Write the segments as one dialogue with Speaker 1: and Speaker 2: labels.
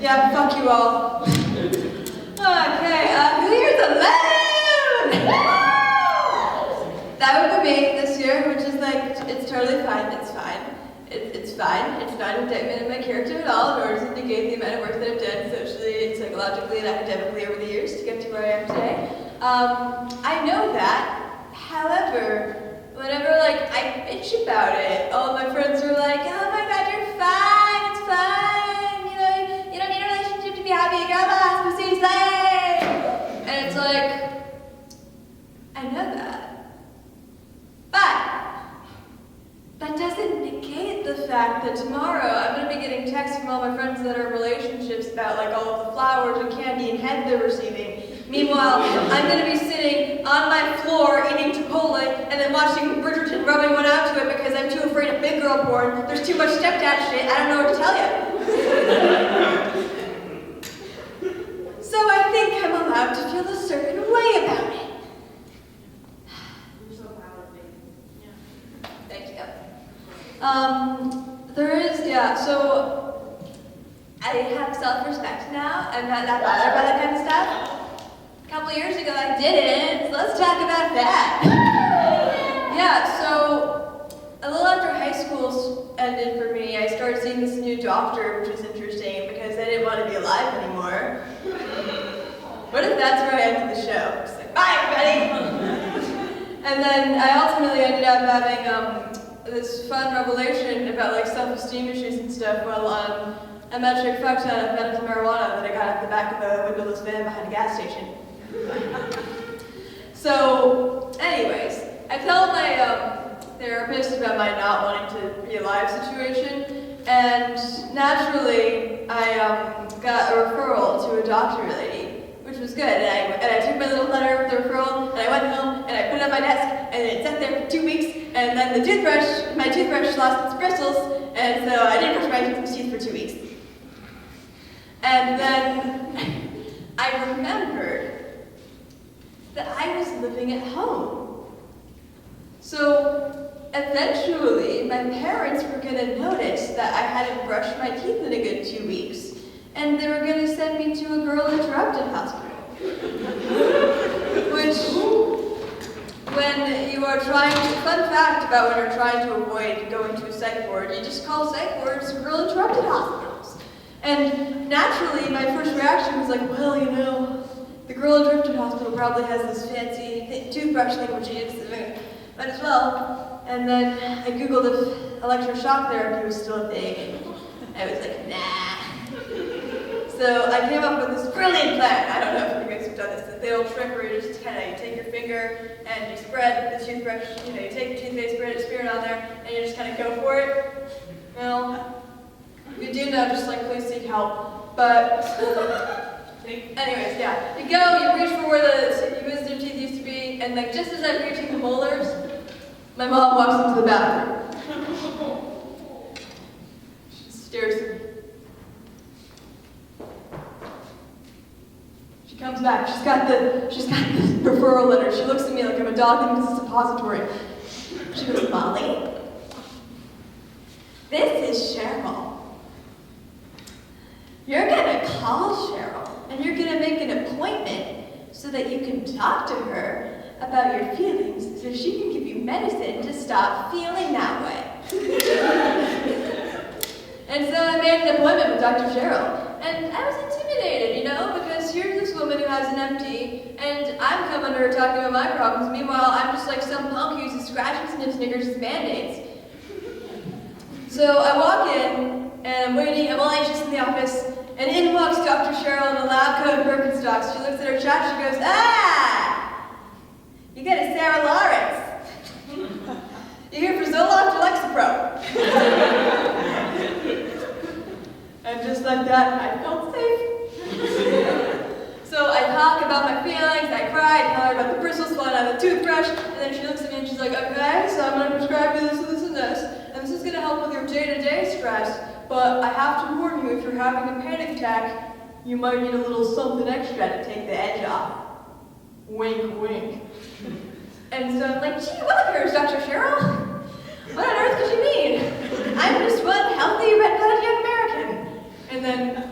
Speaker 1: Yeah, fuck you all. Okay, who here's alone? That would be me this year, which is like, it's totally fine, it's fine. It's fine, it's not an indictment of my character at all, nor does it negate the amount of work that I've done socially and psychologically and academically over the years to get to where I am today. I know that. However, whenever I bitch about it, all my friends are like, oh my god, you're fine, it's fine, you don't need a relationship to be happy, girl boss, pussy slay. And it's like, I know that. But that doesn't negate the fact that tomorrow I'm going to be getting texts from all my friends that are in relationships about all of the flowers and candy and head they're receiving. Meanwhile, I'm going to be sitting on my floor eating Chipotle and then watching Bridgerton rubbing one out to it because I'm too afraid of big girl porn. There's too much stepdad shit. I don't know what to tell you. So I think I'm allowed to feel a certain way about it.
Speaker 2: You're so validating. Yeah.
Speaker 1: Thank you. There is, so I have self-respect now. I'm not that bothered by that kind of stuff. A couple years ago I didn't, so let's talk about that. Yeah, so a little after high school ended for me, I started seeing this new doctor, which was interesting because I didn't want to be alive anymore. What if that's where I ended the show? Just like, bye everybody! And then I ultimately ended up having this fun revelation about self-esteem issues and stuff while on a metric fuck ton of medical marijuana that I got at the back of a windowless van behind a gas station. So, anyways, I told my therapist about my not wanting to be alive situation, and naturally I got a referral to a doctor lady, which was good. And I took my little letter with the referral, and I went home and I put it on my desk, and it sat there for 2 weeks. And then my toothbrush lost its bristles, and so I didn't brush my teeth for 2 weeks. And then I remembered that I was living at home. So eventually, my parents were going to notice that I hadn't brushed my teeth in a good 2 weeks, and they were going to send me to a girl interrupted hospital. Which, when you are fun fact about when you're trying to avoid going to a psych ward, you just call psych wards girl interrupted hospitals. And naturally, my first reaction was like, well, the girl interrupted hospital probably has this fancy toothbrush thingamajig, so might as well. And then I Googled if electroshock therapy was still a thing, and I was like, nah. So I came up with this brilliant plan. I don't know if you guys have done this. The old trick where you just you take your finger and you spread the toothbrush, you take your toothpaste, spread it on there, and you just go for it. Well, if you do know, just please seek help. But anyways, yeah. You go, you reach for where the wisdom teeth used to be, and just as I'm reaching the molars, my mom walks into the bathroom. She stares at me. She comes back. She's got the referral letter. She looks at me like I'm a dog in a suppository. She goes, Molly, this is Cheryl. You're gonna call Cheryl, and you're gonna make an appointment so that you can talk to her about your feelings, so she can give you medicine to stop feeling that way. And so I made an appointment with Dr. Cheryl, and I was intimidated, because here's this woman who has an MD, and I'm coming to her talking about my problems. Meanwhile, I'm just some punk who uses scratch and snip Snickers as Band-Aids. So I walk in, and I'm waiting, I'm all anxious in the office, and in walks Dr. Cheryl in a lab coat Birkenstocks. She looks at her chat, she goes, you get a Sarah Lawrence. You're here for Zoloft or Lexapro? And just like that, I felt safe. So I talk about my feelings, I cry, I tell her about the bristles falling out of the toothbrush, and then she looks at me and she's like, okay, so I'm going to prescribe you this and this and this, and this is going to help with your day-to-day stress, but I have to warn you, if you're having a panic attack, you might need a little something extra to take the edge off. Wink, wink. And so I'm like, gee willikers, Dr. Cheryl? What on earth could you mean? I'm just one healthy, red-blooded young American. And then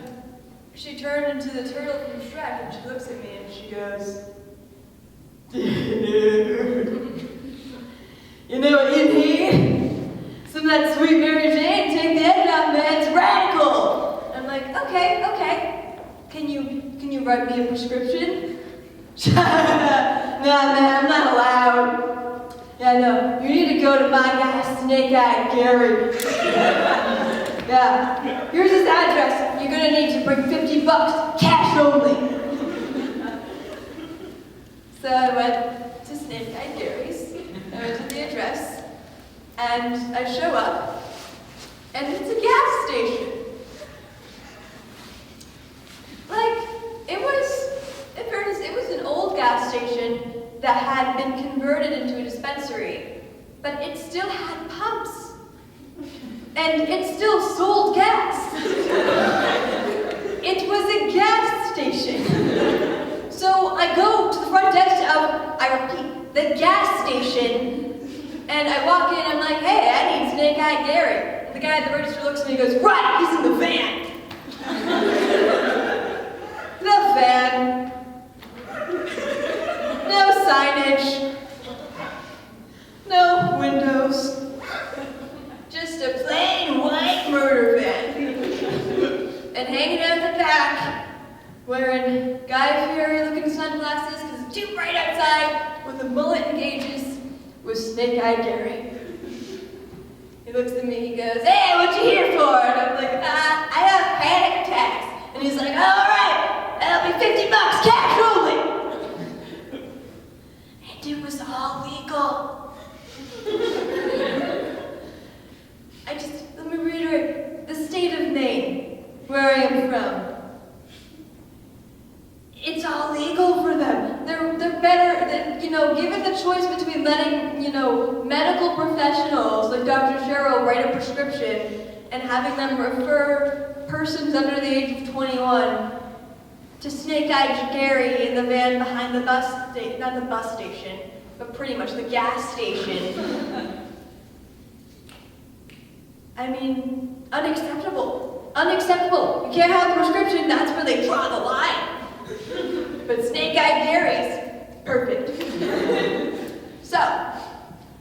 Speaker 1: Let sweet Mary Jane take the edge off, man. It's radical. I'm like, okay. Can you write me a prescription? Nah, man, I'm not allowed. Yeah, no, you need to go to my guy, Snake Eye Gary. Yeah, here's his address. You're gonna need to bring $50, cash only. So I went to Snake Eye Gary's. I went to the address, and I show up, and it's a gas station. In fairness, it was an old gas station that had been converted into a dispensary, but it still had pumps. And it still sold gas. It was a gas station. So I go to the front desk of, I repeat, the gas station, and I walk in, I'm like, hey, I need Snake Eye Gary. And the guy at the register looks at me and goes, right, he's in the van. The van. No signage. No windows. Just a plain white murder van. And hanging out the back, wearing Guy Fieri looking sunglasses because it's too bright outside, with a mullet and gauges, was Snake Eye Gary. He looks at me, he goes, hey, what you here for? And I'm like, I have panic attacks. And he's like, all right, that'll be $50, cash only. And it was all legal. Let me reiterate, the state of Maine, where I am from, it's all legal for them. They're better than, given the choice between letting, medical professionals like Dr. Cheryl write a prescription and having them refer persons under the age of 21 to Snake Eye Gary in the van behind the not the bus station, but pretty much the gas station. I mean, unacceptable. Unacceptable. You can't have the prescription, that's where they draw the line. But Snake Eye Gary's, perfect. So,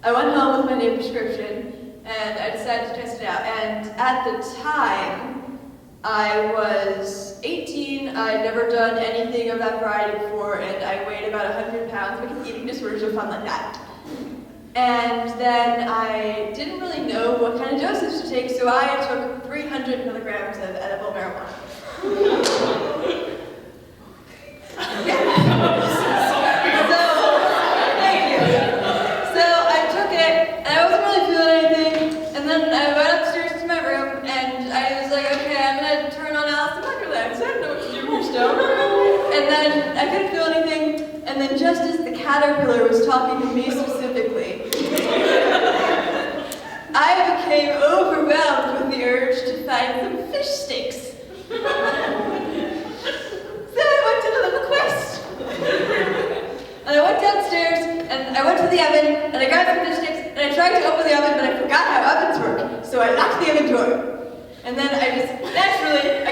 Speaker 1: I went home with my new prescription, and I decided to test it out. And at the time, I was 18, I'd never done anything of that variety before, and I weighed about 100 pounds because eating disorders are fun like that. And then I didn't really know what kind of dosage to take, so I took 300 milligrams of edible marijuana. Yeah. Thank you. So I took it, and I wasn't really feeling anything, and then I went upstairs to my room, and I was like, okay, I'm gonna turn on Alice in Wonderland, so I don't know what to do with stone. And then I couldn't feel anything, and then just as the caterpillar was talking to me specifically, I became overwhelmed with the urge to find some fish sticks. So I went to the little quest. And I went downstairs, and I went to the oven, and I grabbed some fish sticks, and I tried to open the oven, but I forgot how ovens work. So I locked the oven door. And then I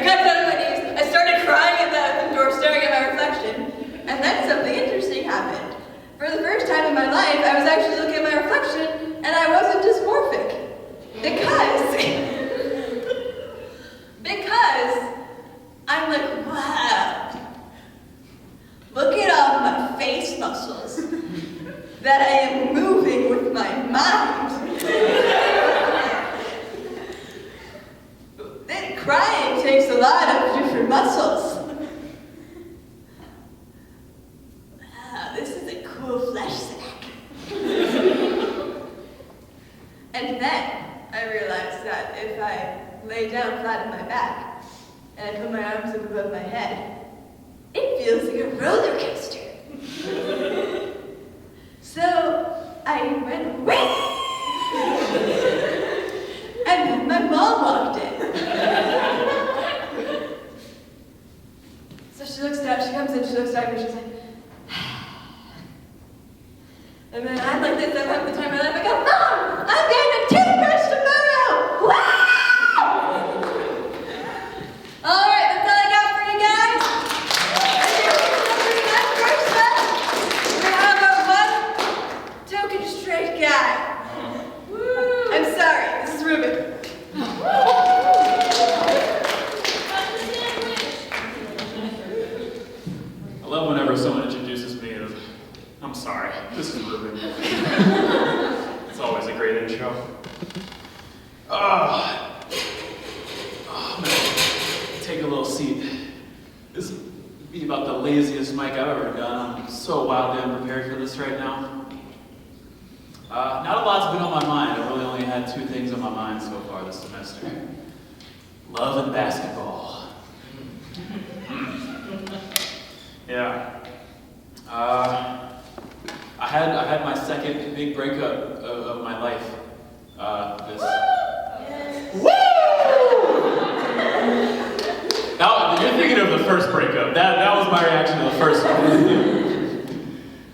Speaker 1: got down on my knees, I started crying at the oven door, staring at my reflection. And then something interesting happened. For the first time in my life, I was actually looking at my reflection, and I wasn't dysmorphic. Because I'm like, wow, look at all my face muscles that I am moving with my mind. Then crying takes a lot of different muscles. Wow, this is a cool flesh sack. And then I realized that if I lay down flat on my back and I put my arms up above my head, it feels like a roller coaster. So I went, whee! And then my mom walked in. So she comes in, she looks at me, she's like, and then I'm like this, I'm having the time of my life, I go, Mom, I'm getting a toothbrush tomorrow! Wow! Alright, that's all I got for you guys. We're gonna have our one token straight guy. I'm sorry, this is real
Speaker 3: go. I'm gonna take a little seat. This would be about the laziest mic I've ever done. I'm so wildly unprepared for this right now. Not a lot's been on my mind. I've really only had two things on my mind so far this semester. Love and basketball. Yeah. I had my second big breakup of my life. Now, you're thinking of the first breakup. That was my reaction to the first one.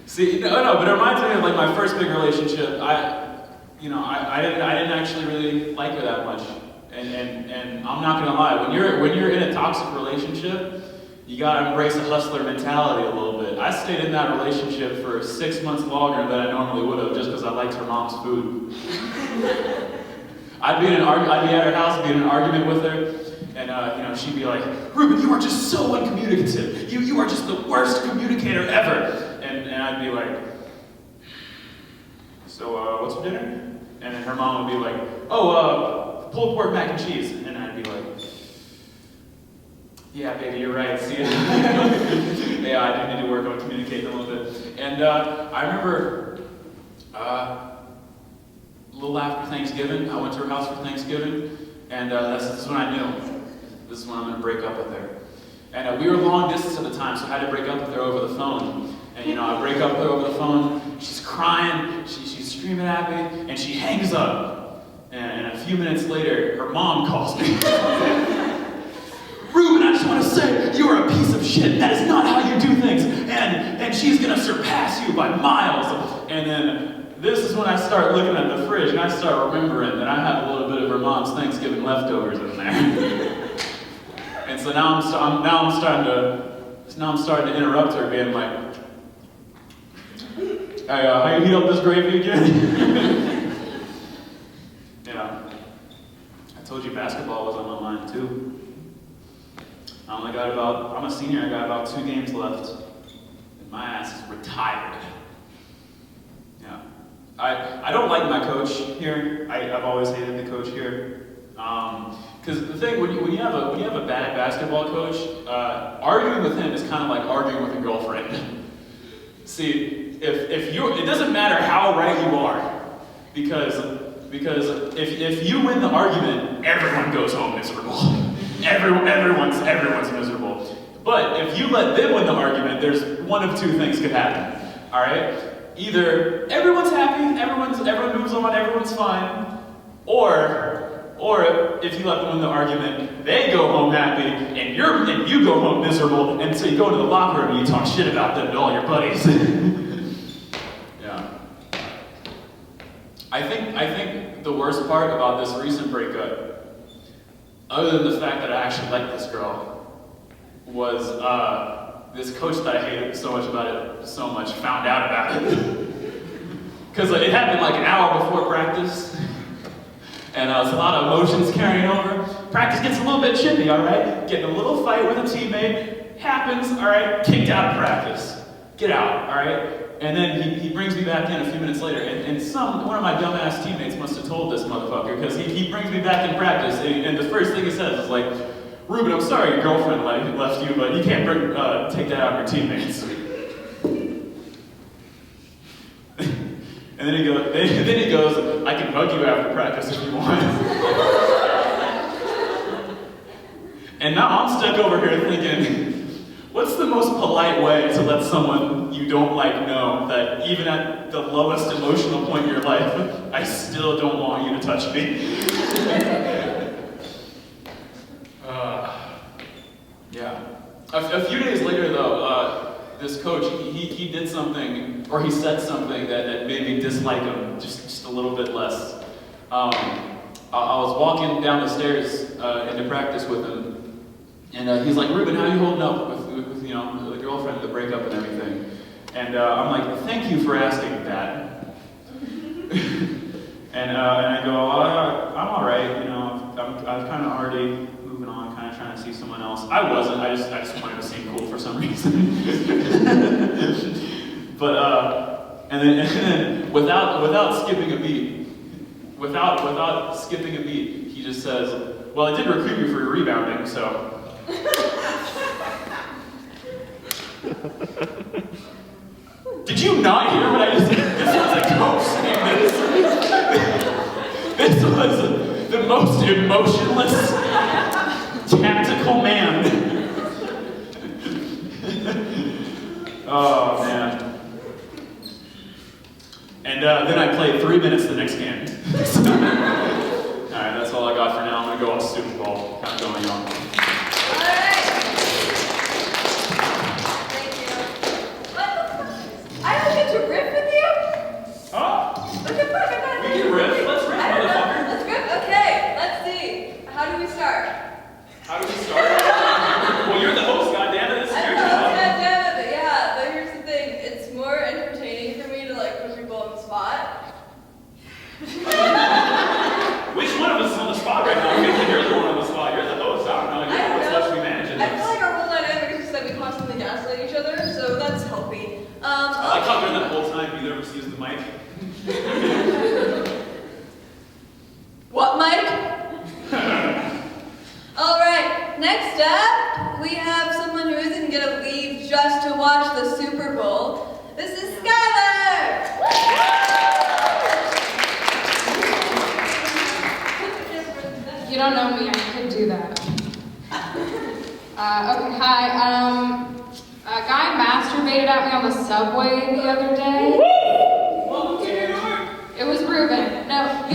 Speaker 3: See, no, but it reminds me of like my first big relationship. I didn't actually really like her that much. And I'm not gonna lie, when you're in a toxic relationship, you gotta embrace a hustler mentality a little bit. I stayed in that relationship for 6 months longer than I normally would have, just because I liked her mom's food. I'd be at her house, be in an argument with her, and she'd be like, "Ruben, you are just so uncommunicative. You are just the worst communicator ever." And I'd be like, "So what's for dinner?" And then her mom would be like, "Oh, pulled pork mac and cheese." And I'd be like, "Yeah, baby, you're right. See ya." Yeah, I do need to work on communicating a little bit. And I remember a little after Thanksgiving, I went to her house for Thanksgiving, and this is when I knew, this is when I'm going to break up with her. And we were long distance at the time, so I had to break up with her over the phone. And I break up with her over the phone, she's crying, she's screaming at me, and she hangs up. And a few minutes later, her mom calls me. "Ruben, I just want to say, you are a piece of shit. That is not how you do things. And she's going to surpass you by miles." And then this is when I start looking at the fridge, and I start remembering that I have a little bit of her mom's Thanksgiving leftovers in there. And so now I'm starting to interrupt her, being like, "Hey, how you heat up this gravy again?" Yeah. I told you basketball was on my mind too. I'm a senior, I got about 2 games left. And my ass is retired. Yeah. I don't like my coach here. I've always hated the coach here. Because the thing, when you have a bad basketball coach, arguing with him is kind of like arguing with a girlfriend. See, it doesn't matter how right you are, because if you win the argument, everyone goes home miserable. Everyone's miserable. But if you let them win the argument, there's one of two things could happen. All right? Either everyone's happy, everyone moves on, everyone's fine, or if you let them win the argument, they go home happy, and you go home miserable, and so you go to the locker room and you talk shit about them to all your buddies. Yeah. I think the worst part about this recent breakup, other than the fact that I actually liked this girl, was this coach that I hated so much found out about it. Because it happened like an hour before practice. And there's a lot of emotions carrying over. Practice gets a little bit chippy, all right? Getting a little fight with a teammate. Happens, all right? Kicked out of practice. Get out, all right? And then he brings me back in a few minutes later. And one of my dumbass teammates must have told this motherfucker, because he brings me back in practice. And the first thing he says is like, "Ruben, I'm sorry your girlfriend left you, but you can't take that out on your teammates." And then he goes, "I can hug you after practice if you want." And now I'm stuck over here thinking, what's the most polite way to let someone you don't like know that even at the lowest emotional point in your life, I still don't want you to touch me? Yeah. A few days later, though, this coach, he did something, or he said something that made me dislike him just a little bit less. I was walking down the stairs into practice with him, and he's like, "Ruben, how are you holding up with the girlfriend, the breakup and everything?" And I'm like, "Thank you for asking that." and I go, "I'm all right, I'm kind of already moving on, kind of trying to see someone else." I wasn't. I just wanted to seem cool for some reason. But and then without skipping a beat, Without skipping a beat, he just says, "Well, I did recruit you for your rebounding, so." Did you not hear what I just said? This was a coach saying this. This was the most emotionless, tactical man. Oh, man. And then I played 3 minutes the next game. Alright, that's all I got for now. I'm going to go on student ball. Kind of going on.
Speaker 1: Alright. Thank you. What the fuck? I don't get to riff with you?
Speaker 3: Oh,
Speaker 1: What the fuck?
Speaker 3: we can riff. Let's riff,
Speaker 1: I don't know.
Speaker 3: motherfucker.
Speaker 1: Let's riff? Okay, let's see. How do we start?
Speaker 3: How do we start? Well, you're the host, goddammit. This is
Speaker 1: I
Speaker 3: your
Speaker 1: know,
Speaker 3: job.
Speaker 1: goddammit, but yeah, but here's the thing. It's more entertaining for me to like put people on the spot.
Speaker 3: Which one of us is on the spot right now? I'm thinking you're the one on the spot. You're the host. I don't know. You're the one that's supposed to be managing
Speaker 1: I feel
Speaker 3: this.
Speaker 1: like our whole dynamic is just that we constantly gaslight each other, so that's healthy.
Speaker 3: I like how during that whole time neither of us used the mic.
Speaker 1: What, Mike? Alright, next up, we have someone who isn't gonna leave just to watch the Super Bowl. This is Skylar!
Speaker 4: You don't know me, I could do that. Okay, hi. A guy masturbated at me on the subway the other day.
Speaker 3: Welcome to New York.
Speaker 4: It was Ruben. No, I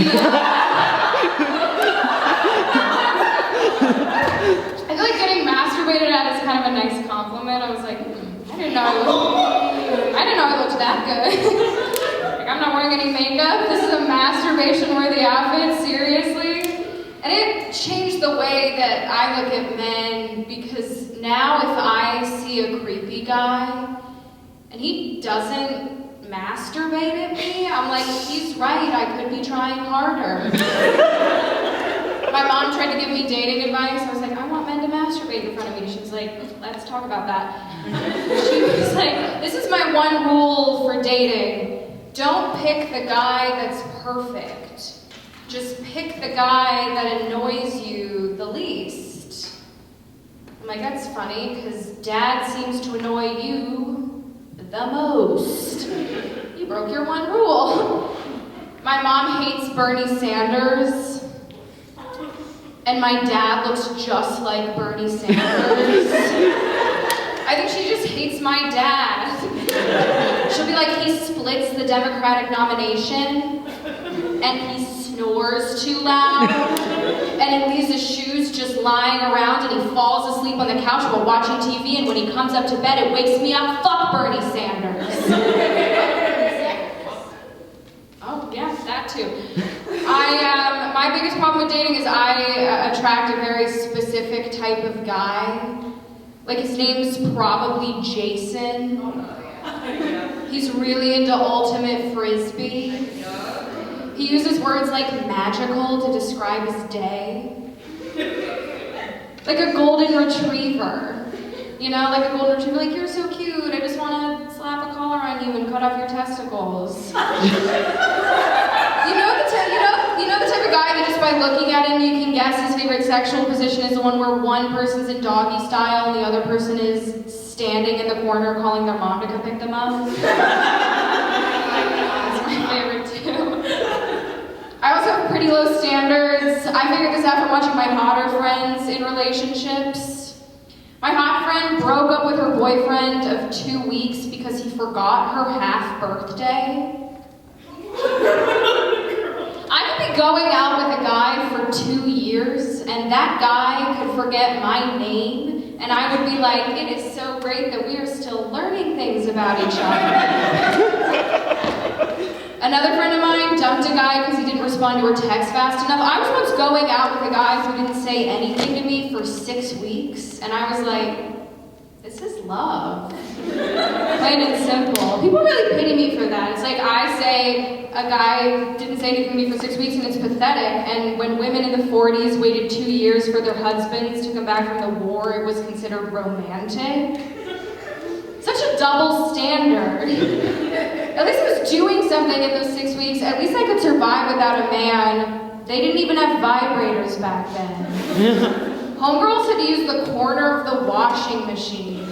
Speaker 4: feel like getting masturbated at is kind of a nice compliment. I was like, I didn't know I looked that good. Like, I'm not wearing any makeup. This is a masturbation-worthy outfit, seriously. And it changed the way that I look at men, because now if I see a creepy guy and he doesn't masturbate at me, I'm like, he's right, I could be trying harder. My mom tried to give me dating advice. I was like, I want men to masturbate in front of me. She was like, let's talk about that. She was like, this is my one rule for dating. Don't pick the guy that's perfect. Just pick the guy that annoys you the least. I'm like, that's funny, because Dad seems to annoy you the most. You broke your one rule. My mom hates Bernie Sanders, and my dad looks just like Bernie Sanders. I think she just hates my dad. She'll be like, he splits the Democratic nomination, and he snores too loud, and he leaves his shoes just lying around, and he falls asleep on the couch while watching TV, and when he comes up to bed, it wakes me up. Fuck Bernie Sanders. Oh, yeah, that too. My biggest problem with dating is I attract a very specific type of guy. Like, his name's probably Jason. He's really into ultimate frisbee. He uses words like magical to describe his day. Like a golden retriever. You know, like a golden retriever, like, you're so cute, I just want to slap a collar on you and cut off your testicles. You know the type of guy that just by looking at him you can guess his favorite sexual position is the one where one person's in doggy style and the other person is standing in the corner calling their mom to come pick them up? That's my favorite too. I also have pretty low standards. I figured this out from watching my hotter friends in relationships. My hot friend broke up with her boyfriend of 2 weeks because he forgot her half birthday. I could be going out with a guy for 2 years, and that guy could forget my name, and I would be like, it is so great that we are still learning things about each other. Another friend of mine dumped a guy because he didn't respond to her text fast enough. I was once going out with a guy who didn't say anything to me for 6 weeks, and I was like, this is love. Plain and simple. People really pity me for that. It's like I say a guy didn't say anything to me for 6 weeks and it's pathetic, and when women in the 40s waited 2 years for their husbands to come back from the war, it was considered romantic. Such a double standard. At least I was doing something in those 6 weeks. At least I could survive without a man. They didn't even have vibrators back then. Homegirls had used the corner of the washing machine.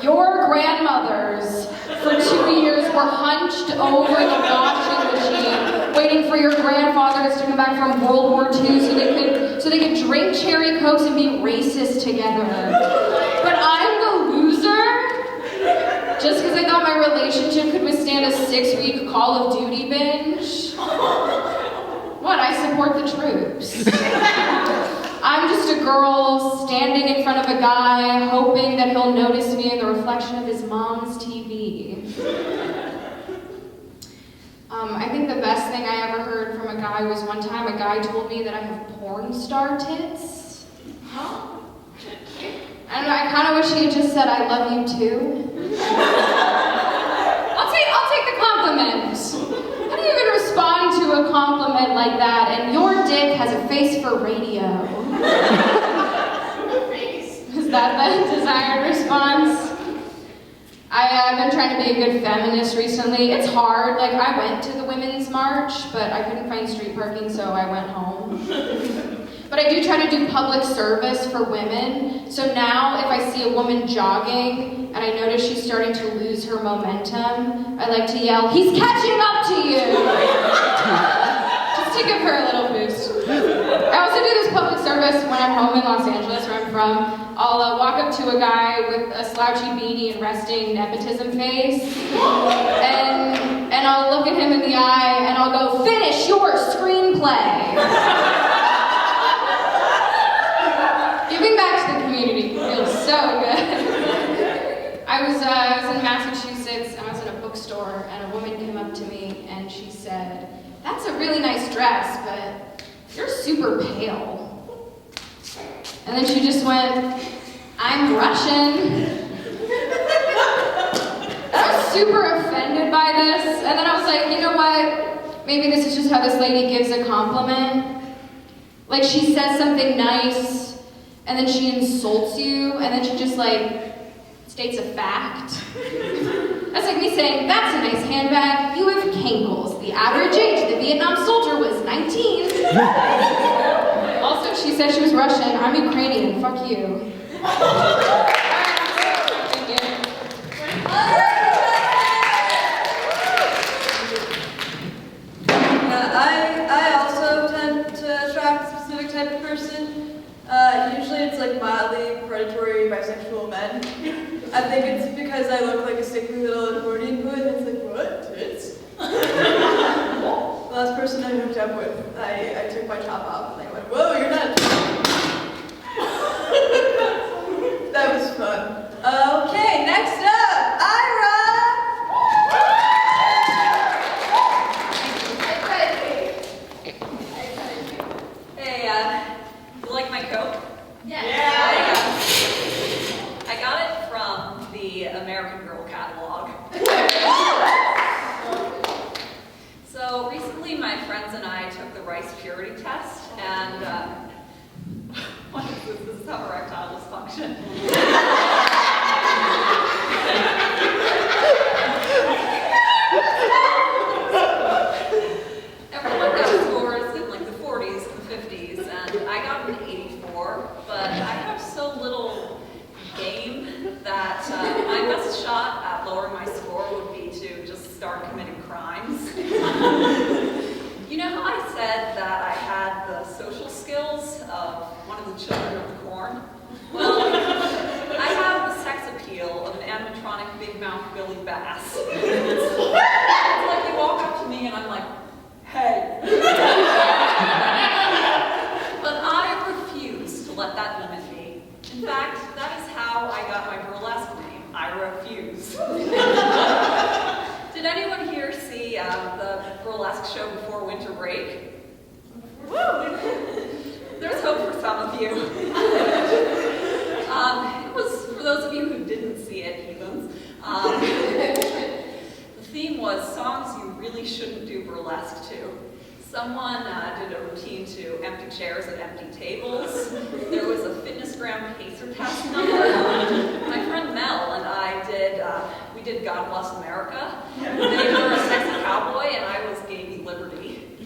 Speaker 4: Your grandmothers for 2 years were hunched over the washing machine, waiting for your grandfathers to come back from World War II so they could drink cherry cokes and be racist together. But I'm the loser, just because I thought my relationship could withstand a 6-week Call of Duty binge. What? I support the troops. I'm just a girl standing in front of a guy, hoping that he'll notice me in the reflection of his mom's TV. I think the best thing I ever heard from a guy was one time a guy told me that I have porn star tits. And I kind of wish he had just said, I love you too. I'll take the compliment. How do you even respond to a compliment like that? And your dick has a face for radio. Is that the desired response? I've been trying to be a good feminist recently. It's hard. Like, I went to the Women's March, but I couldn't find street parking, so I went home. But I do try to do public service for women. So now, if I see a woman jogging and I notice she's starting to lose her momentum, I like to yell, "He's catching up to you!" Just to give her a little boost. I also do this public service when I'm home in Los Angeles, where I'm from. I'll walk up to a guy with a slouchy beanie and resting nepotism face, and I'll look at him in the eye, and I'll go, "Finish your screenplay." Giving back to the community feels so good. I was in Massachusetts, and I was in a bookstore, and a woman came up to me, and she said, "That's a really nice dress, but you're super pale." And then she just went, "I'm Russian." I was super offended by this, and then I was like, you know what? Maybe this is just how this lady gives a compliment. Like, she says something nice, and then she insults you, and then she just, like, states a fact. That's like me saying, "That's a nice handbag, you have cankles. The average age of the Vietnam soldier was 19. Also, she said she was Russian. I'm Ukrainian. Fuck you. Thank you.
Speaker 1: I also tend to attract a specific type of person. Usually it's like mildly predatory bisexual men. I think it's because I look like a sickly little accordion boy that's like, "What? Tits?" The last person I hooked up with, I took my top off and they went, "Whoa, you're not." That was fun. Okay, next up, Ira!
Speaker 2: Hey, you like my coat?
Speaker 1: Yeah.
Speaker 2: I got it from the American Girl catalog. So recently my friends and I took the rice purity test, and what is this? This is how erectile dysfunction. Everyone got scores in like the 40s and 50s, and I got an 84, but I have so little game that my best shot at lowering my score would be to just start committing crimes. You know how I said that I had the social skills of one of the children of the corn? Well, I have the sex appeal of an animatronic big mouth Billy Bass. It's like they walk up to me and I'm like, "Hey." But I refuse to let that limit me. In fact, that is how I got my burlesque name. I refuse. Did anyone here see the burlesque show before winter break? Woo! There's hope for some of you. It was, for those of you who didn't see it, heathens, the theme was songs you really shouldn't do burlesque to. Someone did a routine to empty chairs at empty tables. There was a Fitnessgram pacer test number. My friend Mel and I we did God Bless America. They were a sexy cowboy and I was Gamey Liberty.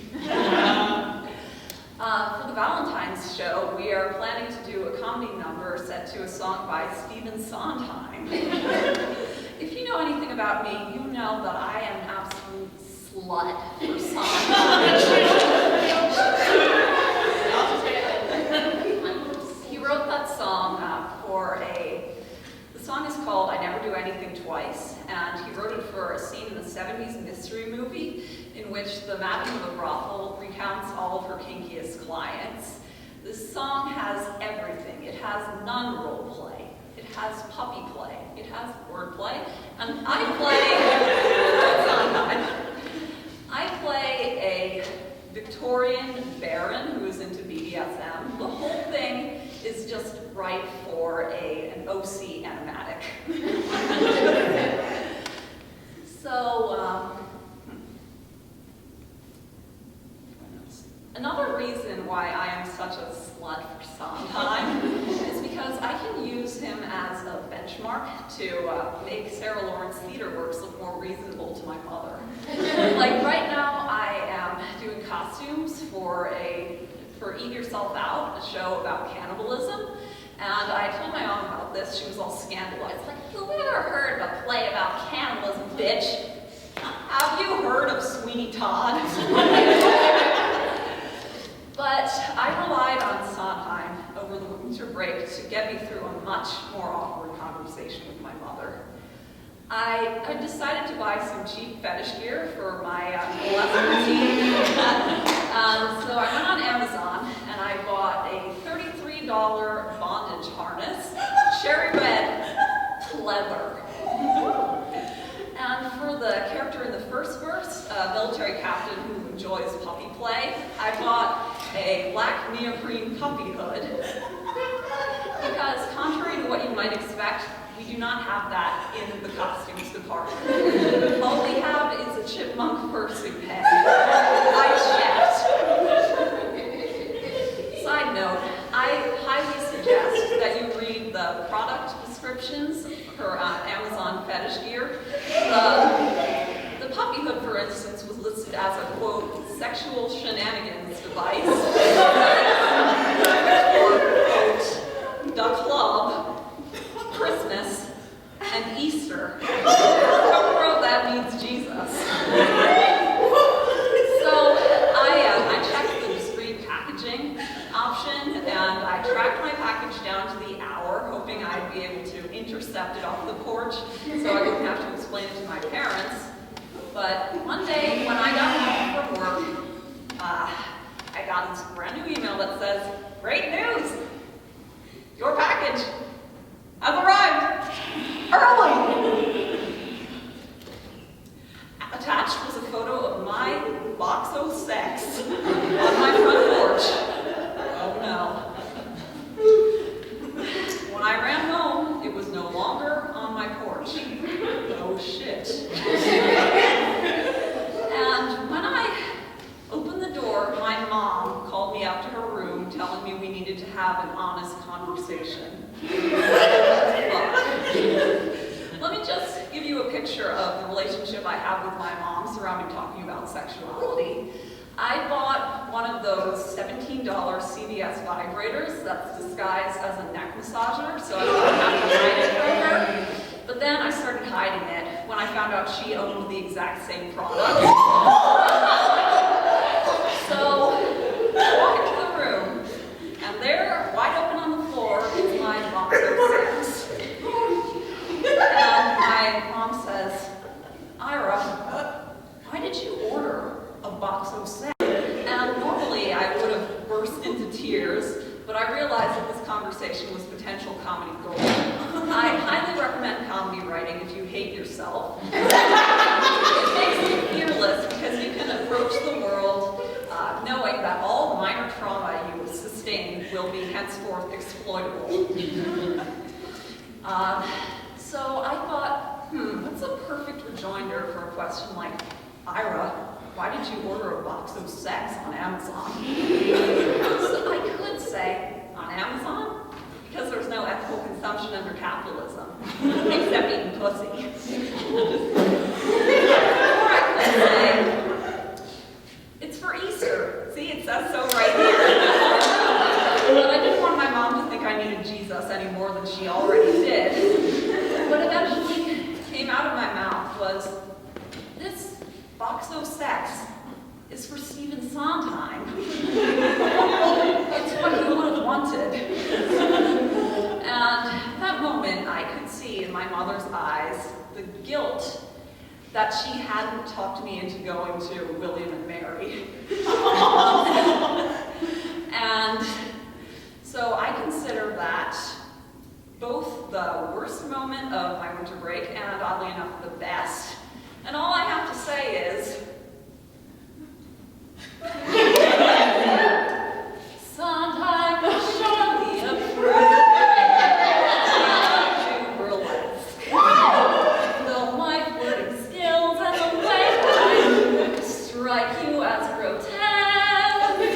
Speaker 2: For the Valentine's show, we are planning to do a comedy number set to a song by Stephen Sondheim. If you know anything about me, you know that I am an absolute slut for Sondheim. He wrote that song the song is called I Never Do Anything Twice, and he wrote it for a scene in the 70s mystery movie in which the madam of a brothel recounts all of her kinkiest clients. This song has everything. It has nun role play. It has puppy play. It has word play. And I play a Victorian baron who is into BDSM. The whole thing is just right for an OC animatic. Another reason why I am such a slut for Sondheim is because I can use him as a benchmark to make Sarah Lawrence theater works look more reasonable to my mother. Like right now, I am doing costumes for Eat Yourself Out, a show about cannibalism. And I told my mom about this. She was all scandalized. Like, who ever heard of a play about cannibalism, bitch? Have you heard of Sweeney Todd? But I relied on Sondheim over the winter break to get me through a much more awkward conversation with my mother. I decided to buy some cheap fetish gear for my lesson routine. So I went on Amazon and I bought a $33 bondage harness, cherry red pleather. And for the character in the first verse, a military captain who enjoys puppy play, I bought a black neoprene puppy hood. Because contrary to what you might expect, we do not have that in the costumes department. All we have is a chipmunk fursuit head. I checked. Side note, I highly suggest that you read the product descriptions for Amazon fetish gear. The puppy hood, for instance, was listed as a, quote, sexual shenanigans device. Or, quote, the club, Christmas, and Easter. Somewhere that means Jesus. So I checked the discreet packaging option, and I tracked my package down to the hour, hoping I'd be able to intercept it off the porch so I wouldn't have to explain it to my parents. But one day, when I got home from work, I got this brand new email that says, "Great news! Your package has arrived early!" Attached was a photo of my box of sex on my front porch. Oh no. When I ran home, it was no longer on my porch. Oh shit. And when I opened the door, my mom called me up to her room telling me we needed to have an honest conversation. Let me just give you a picture of the relationship I have with my mom surrounding talking about sexuality. I bought one of those $17 CVS vibrators that's disguised as a neck massager, so I wouldn't have to hide it from her. But then I started hiding it when I found out she owned the exact same product. So I walk into the room, and there, wide open on the floor, is my box of sex. And my mom says, "Ira, why did you order a box of sex?" And normally I would have burst into tears, but I realized that this conversation was potential comedy gold. I highly recommend comedy writing if you hate yourself. It makes you fearless because you can approach the world knowing that all minor trauma you sustain will be henceforth exploitable. So I thought, what's a perfect rejoinder for a question like, "Ira, why did you order a box of sex on Amazon? So I could say, on Amazon? Because there's no ethical consumption under capitalism, except eating pussy. Or I could say, it's for Easter. See, it says so right here. But I didn't want my mom to think I needed Jesus any more than she already did. What eventually came out of my mouth was, this box of sex is for Stephen Sondheim. It's what he would have wanted. And that moment, I could see in my mother's eyes the guilt that she hadn't talked me into going to William and Mary. And so I consider that both the worst moment of my winter break and, oddly enough, the best. And all I have to say is, Sondheim was surely afraid to burlesque. Though my flirting skills and the way I strike you as grotesque. We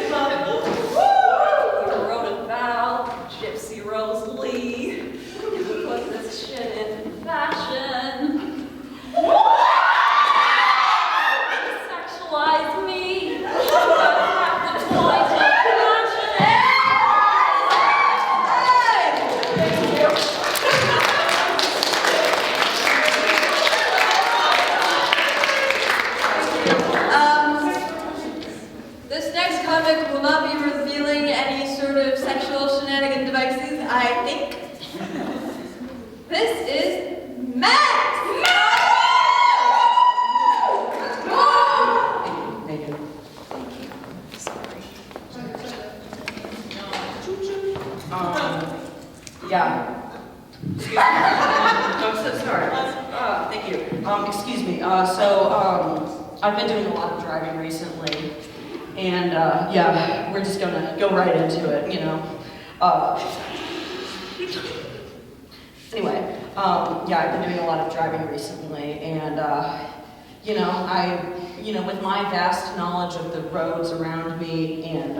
Speaker 2: wrote about Gypsy Rose Lee, who put this shit in fashion. Sexualize me. Have the toy to passion. Thank you.
Speaker 1: This next comic will not be revealing any sort of sexual shenanigan devices, I think. This is Max!
Speaker 5: Thank you. Yeah. I'm so sorry. Thank you. Excuse me. I've been doing a lot of driving recently, and yeah, we're just gonna go right into it, you know. Anyway, yeah, I've been doing a lot of driving recently, and with my vast knowledge of the roads around me and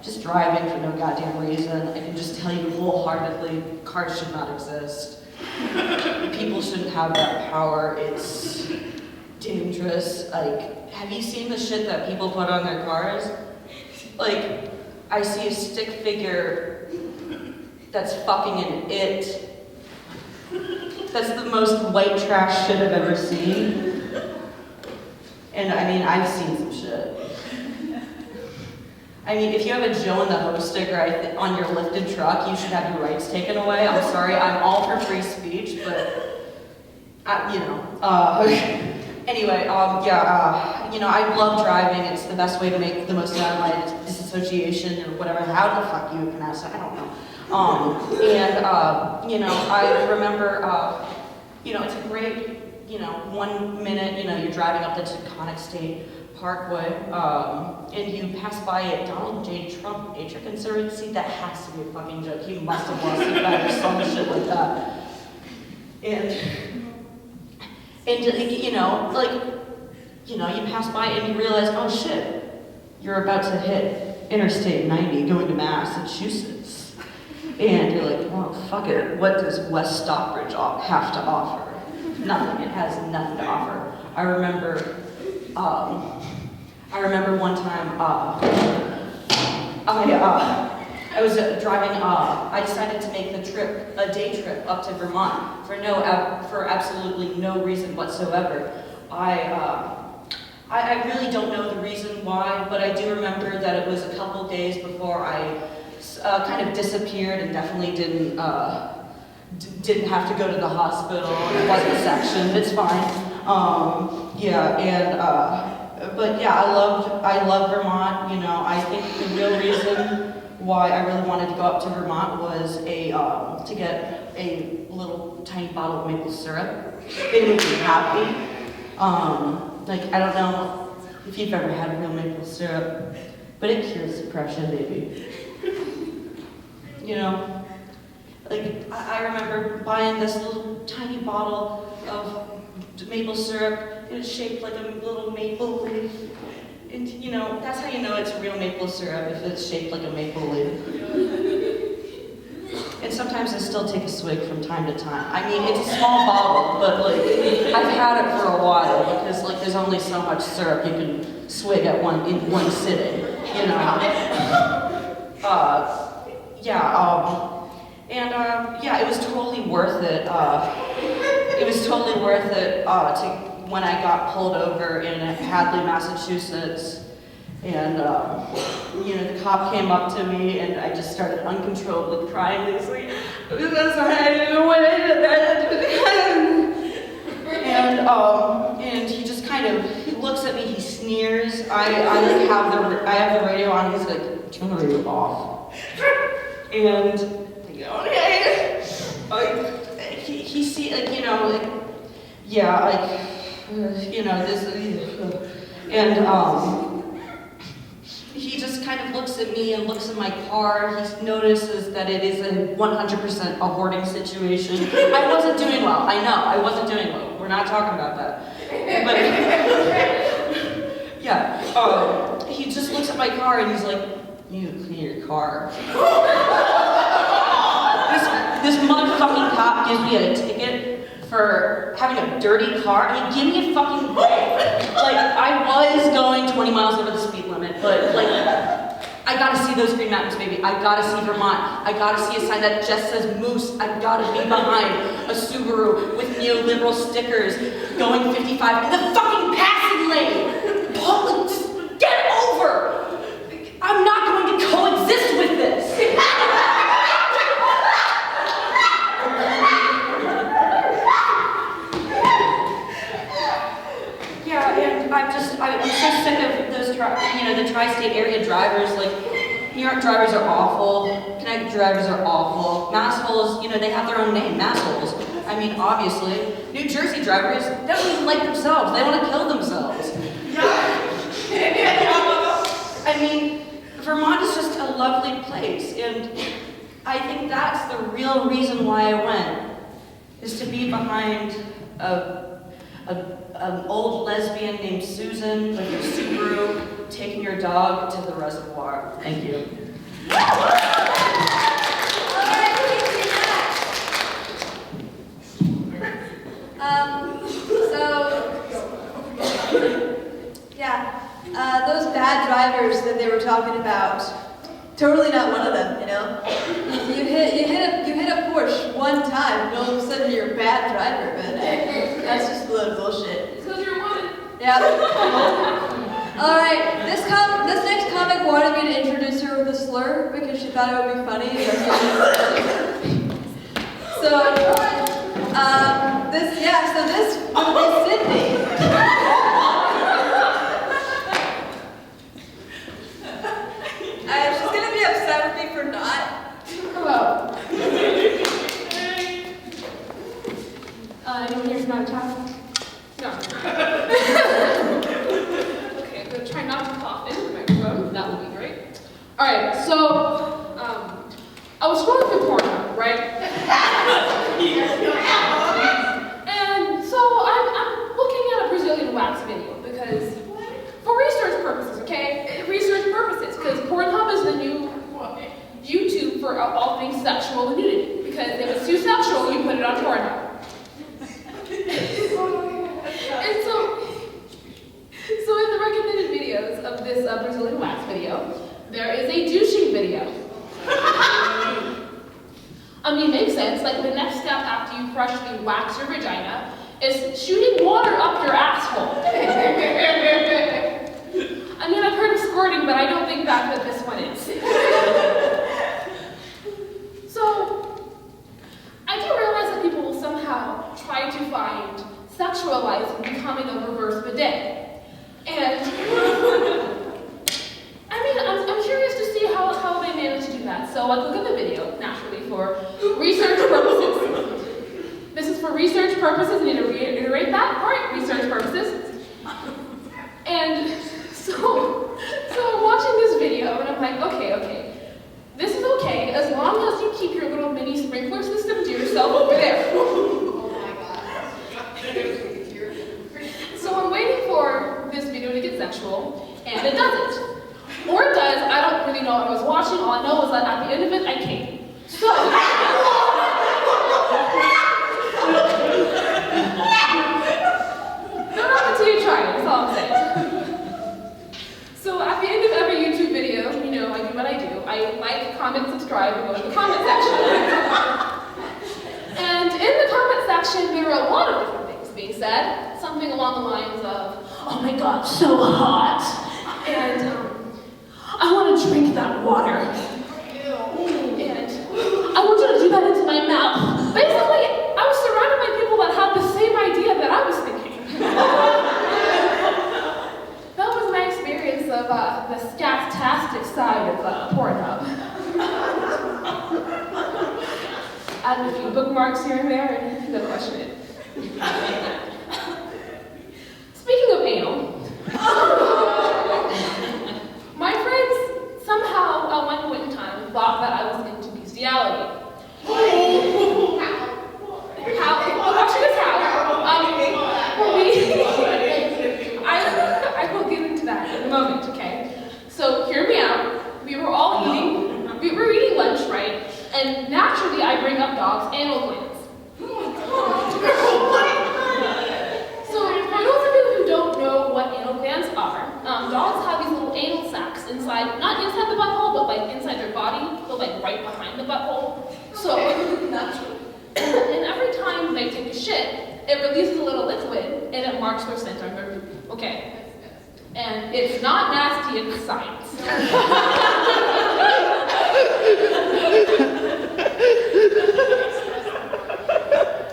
Speaker 5: just driving for no goddamn reason, I can just tell you wholeheartedly, cars should not exist. People shouldn't have that power. It's dangerous. Like, have you seen the shit that people put on their cars? Like, I see a stick figure that's fucking an it. That's the most white trash shit I've ever seen. And I mean, I've seen some shit. I mean, if you have a Joe and the Ho sticker on your lifted truck, you should have your rights taken away. I'm sorry, I'm all for free speech, but, anyway, I love driving. It's the best way to make the most out of my disassociation or whatever. How the fuck you pronounce it, I don't know. I remember, it's a great, 1 minute, you're driving up the Taconic State Parkway, and you pass by a Donald J. Trump nature conservancy. That has to be a fucking joke. He must have lost his bag or some shit like that. You pass by and you realize, oh shit, you're about to hit Interstate 90 going to Massachusetts. And you're like, oh, fuck it. What does West Stockbridge have to offer? Nothing. It has nothing to offer. I remember one time, I was driving, I decided to make the trip, a day trip up to Vermont for absolutely no reason whatsoever. I really don't know the reason why, but I do remember that it was a couple days before I kind of disappeared and definitely didn't have to go to the hospital. It wasn't sectioned. It's fine. But yeah, I love Vermont. I think the real reason why I really wanted to go up to Vermont was to get a little tiny bottle of maple syrup. It made me happy. I don't know if you've ever had real maple syrup, but it cures depression, baby. I remember buying this little tiny bottle of maple syrup and it's shaped like a little maple leaf. And you know, that's how you know it's real maple syrup, if it's shaped like a maple leaf. And sometimes I still take a swig from time to time. I mean, it's a small bottle, but like, I've had it for a while because like there's only so much syrup you can swig in one sitting, you know. It was totally worth it. It was totally worth it when I got pulled over in Hadley, Massachusetts. And, the cop came up to me and I just started uncontrollably crying. He was like, "That's why I didn't win." And he just he looks at me, he sneers. I have the radio on, he's like, "Turn the radio off." And he see, this, he just kind of looks at me and looks at my car. He notices that it is a 100% a hoarding situation. I wasn't doing well. I know, I wasn't doing well. We're not talking about that. But, he just looks at my car and he's like, "You need to clean your car." This motherfucking cop gives me a ticket for having a dirty car. I mean, give me a fucking break. Like, I was going 20 miles over the speed limit, but like, I gotta see those Green Mountains, baby. I gotta see Vermont. I gotta see a sign that just says Moose. I gotta be behind a Subaru with neoliberal stickers going 55 in the fucking passing lane. Paul, just get over. I'm not going to coexist with this. I'm so sick of those, the tri-state area drivers. Like, New York drivers are awful. Connecticut drivers are awful. Massholes, they have their own name, massholes. I mean, obviously. New Jersey drivers don't even like themselves. They want to kill themselves. I mean, Vermont is just a lovely place, and I think that's the real reason why I went, is to be behind an old lesbian named Susan with her Subaru taking her dog to the reservoir. Thank you.
Speaker 1: Those bad drivers that they were talking about, totally not one of them, You hit a Porsche one time, and all of a sudden you're a bad driver, but that's just a load of bullshit.
Speaker 4: It's because you're a woman.
Speaker 1: Yeah. All right, this next comic wanted me to introduce her with a slur because she thought it would be funny. So this would be Sydney. She's gonna be upset with me for not.
Speaker 4: Hello. Anyone here from out of town? No. Okay, I'm gonna try not to cough into the microphone. That will be great. All right, so I was scrolling through Pornhub, right? And so I'm looking at a Brazilian wax video because for research purposes, okay? Research purposes, because Pornhub is the new YouTube for all things sexual and nudity. Because if it's too sexual, you put it on Pornhub. And so in the recommended videos of this Brazilian wax video, there is a douching video. I mean, it makes sense. Like, the next step after you freshly wax your vagina is shooting water up your asshole. I mean, I've heard of squirting, but I don't think that's what this one is. So, I do realize that people will somehow try to find sexual life becoming a reverse bidet. And, I mean, I'm curious to see how they manage to do that. So I look at the video, naturally, for research purposes. This is for research purposes. I need to reiterate that part, research purposes. And so I'm watching this video, and I'm like, okay. This is okay, as long as you keep your little mini sprinkler system to yourself over there.
Speaker 1: Oh my god.
Speaker 4: So I'm
Speaker 6: watching, all I know was that at the end of it, I came. So, don't have until you try it, that's all I'm saying. So at the end of every YouTube video, you know, I do what I do. I like, comment, subscribe, and go to the comment section. And in the comment section, there are a lot of different things being said. Something along the lines of, oh my god, so hot. And I want to drink that water. And I want you to do that into my mouth. Basically, I was surrounded by people that had the same idea that I was thinking. That was my experience of the scattastic side of Pornhub. Added a few bookmarks here and there, and no question it. Speaking of anal, my friends somehow at one point in time thought that I was into bestiality. How? The question is how. I will get into that in a moment, okay? So hear me out. We were eating lunch, right? And naturally I bring up dogs' anal glands. So for those of you who don't know what anal glands are, dogs have these little anal sacs inside, not inside the butthole, but like inside their body, but like right behind the butthole. So, and every time they take a shit, it releases a little liquid and it marks their center of their poop. Okay. And it's not nasty, it's science.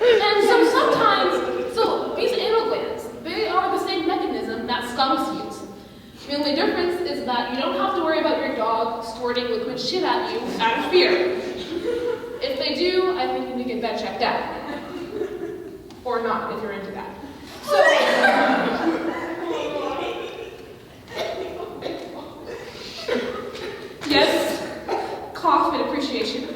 Speaker 6: And so sometimes, these anal glands, they are the same mechanism that skunks use. The only difference is that you don't have to worry about your dog squirting liquid shit at you out of fear. If they do, I think you need to get that checked out. Or not, if you're into that. So, yes, cough in appreciation.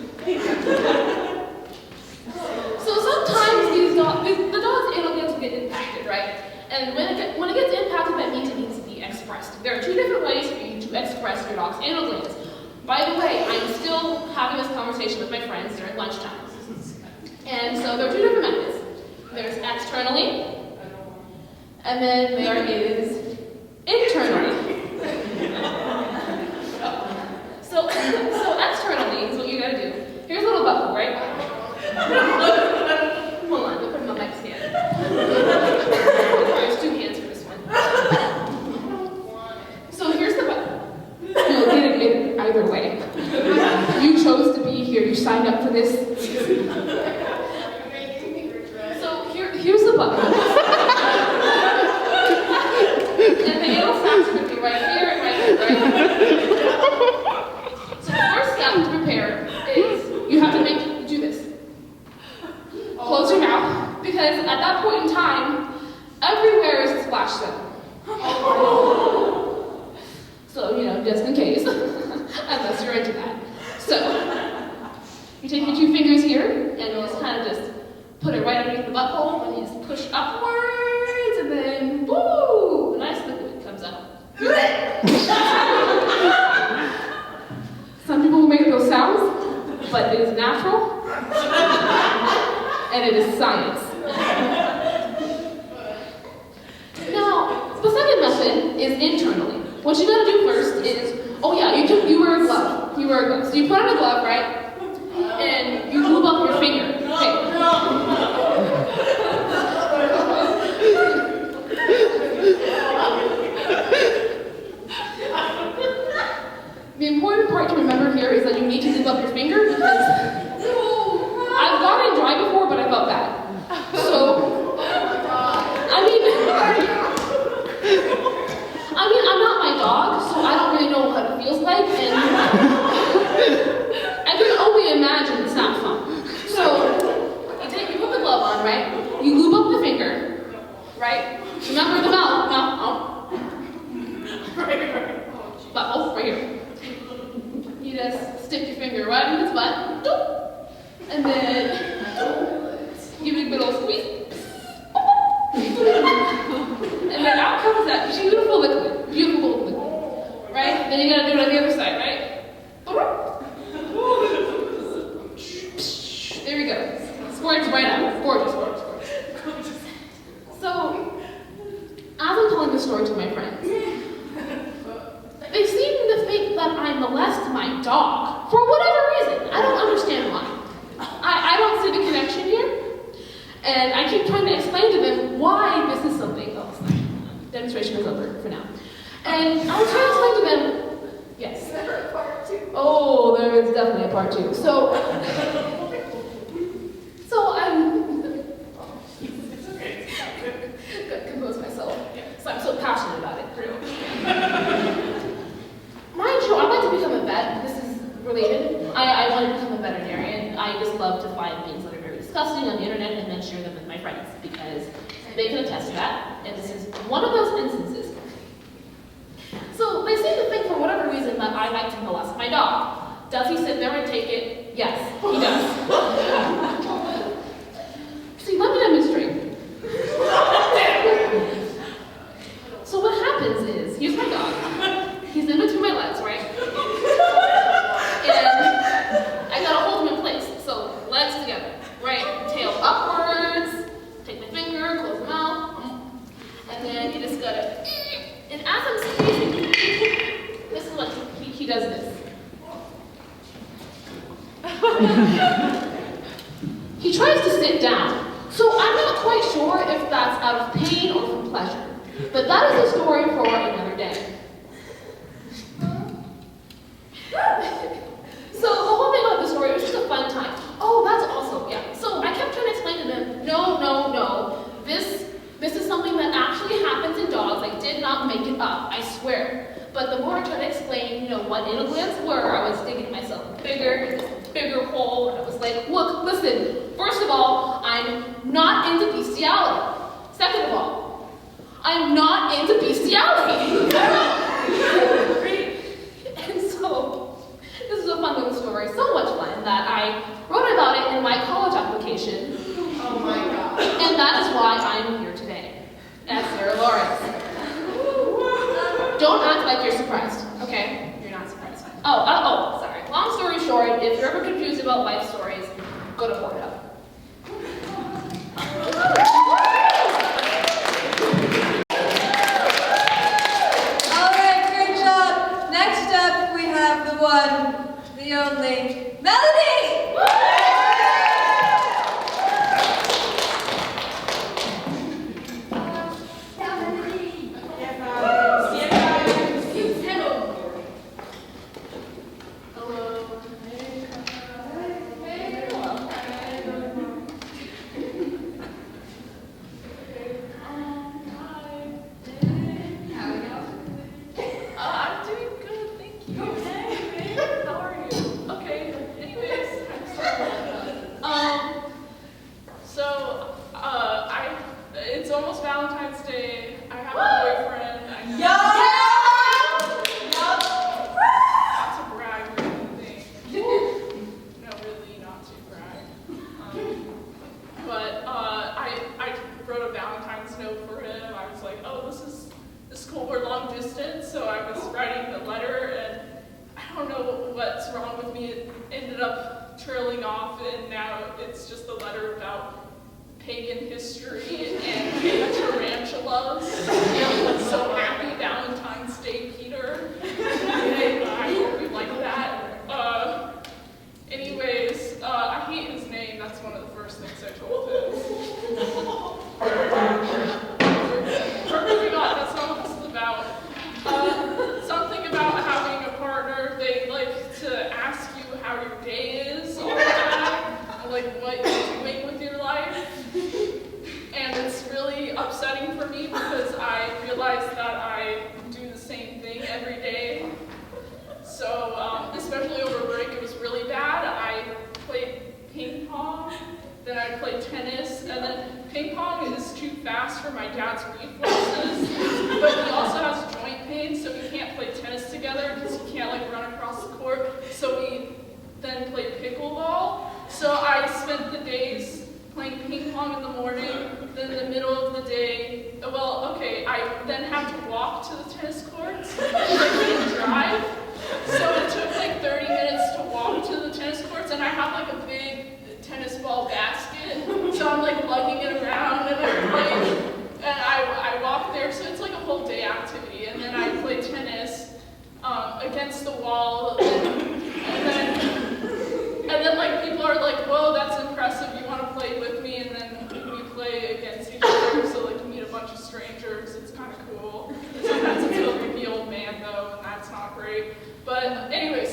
Speaker 6: So sometimes the dog's anal glands will get impacted, right? And when it gets impacted, that means it needs to be expressed. There are two different ways for you to express your dog's anal glands. By the way, I'm still having this conversation with my friends during lunchtime. And so there are two different methods. There's externally, and then there is internally. So externally is what you gotta do. Here's a little butthole, right? Hold on, I'll put it in my left hand. There's two hands for this one. So here's the butthole. You'll get it either way. You chose to be here, you signed up for this. So here's the butthole. And the anal sacs are gonna be right here and right here, right? So the first step to prepare is you have to do this. Close your mouth, because at that point in time, everywhere is a splash zone. So, you know, just in case, unless you're into that. So, you take your two fingers here, and you just kind of just put it right underneath the butthole, and you just push upwards, and then, woo, a nice liquid comes out. Some people will make those sounds, but it is natural, and it is science. Now, the second method is internally. What you gotta do first is, you wear a glove. You wear a glove. So you put on a glove, right? And you lube up your finger. Okay. The important part to remember here is that you need to lube up your finger because I've gotten dry before, but I felt bad. So, I'm not my dog, so I don't really know what it feels like, and I can only imagine it's not fun. So, you put the glove on, right? You lube up the finger, right? Remember the mouth, butthole, right here. You just stick your finger right in its butt, and then give it a big old squeeze. And then out comes that beautiful liquid, right? Then you gotta do it on the other side, right? Words right out. Gorgeous, gorgeous, gorgeous. So, as I'm telling the story to my friends, they seem to think that I molest my dog for whatever reason. I don't understand why. I don't see the connection here. And I keep trying to explain to them why this is something else. Demonstration is over for now. And I was trying to explain to them, yes.
Speaker 1: Is there a part two?
Speaker 6: Oh, there is definitely a part two. So I'm compose myself. So I'm so passionate about it. Mind you, I'd like to become a vet. This is related. I want to become a veterinarian. I just love to find things that are very disgusting on the internet and then share them with my friends because they can attest to that. And this is one of those instances. So they seem to think for whatever reason that I like to molest my dog. Does he sit there and take it? Yes, he does. See, let me demonstrate. So what happens is, here's my dog. He's in between my legs, right? And I gotta hold him in place. So legs together, right? Tail upwards. Take my finger, close the mouth, and then you just gotta. And as I'm squeezing, this is what he does this. He tries to sit down. So I'm not quite sure if that's out of pain or from pleasure. But that is a story for another day. So the whole thing about the story was just a fun time. Oh, that's also, yeah. So I kept trying to explain to them, no. This is something that actually happens in dogs. I did not make it up, I swear. But the more I tried to explain, what anal glands were, I was digging myself a bigger hole. And I was like, look, listen, first of all, I'm not into bestiality. Second of all, I'm not into bestiality. And so, this is a fun little story, so much fun that I wrote about it in my college application.
Speaker 1: Oh my god.
Speaker 6: And that is why I'm here today, as Sarah Lawrence. Don't act like you're surprised, okay? You're not surprised. Oh, sorry. Long story short, if you're ever confused about life stories, go to Pornhub.
Speaker 1: Alright, great job. Next up, we have the one, the only, Melody!
Speaker 6: I'm doing good, thank you. How are you? Okay, anyways, it's almost Valentine's Day. I have a boyfriend. I Not to brag or anything. No, really, not to brag. But I wrote a Valentine's note for him. I was like, oh, this is cool. We're long distance, so I was writing the letter, and I don't know what's wrong with me. It ended up trailing off, and now it's just a letter about pagan history and tarantulas. So happy Valentine's Day, Peter. I hope you like that. Anyways, I hate his name. That's one of the first things I told him. Moving on, that's not what this is about. Something about having a partner. They like to ask you how your day is all the time, like what you're doing with your life. And it's really upsetting for me because I realize that I do the same thing every day. So, especially over break, it was really bad. I played ping pong, then I played tennis, and then ping pong is too fast for my dad's reflexes, but he also has joint pain, so we can't play tennis together because he can't like run across the court. So we then played pickleball. So I spent the days playing ping pong in the morning, then in the middle of the day, I then have to walk to the tennis courts, because I couldn't drive. So it took like 30 minutes to walk to the tennis courts, and I have like a big tennis ball basket.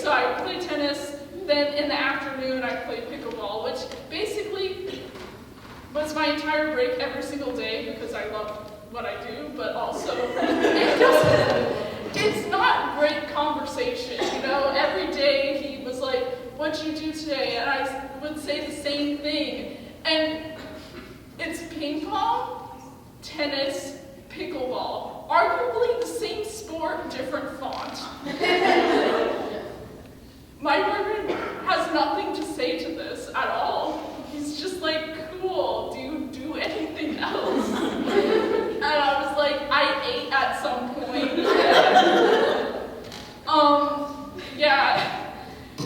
Speaker 6: so I play tennis, then in the afternoon I play pickleball, which basically was my entire break every single day because I love what I do, but also it's not great conversation, you know? Every day he was like, what'd you do today? And I would say the same thing. And it's ping pong, tennis, pickleball. Arguably the same sport, different font. My boyfriend has nothing to say to this at all. He's just like, cool, do you do anything else? And I was like, I ate at some point. Yeah,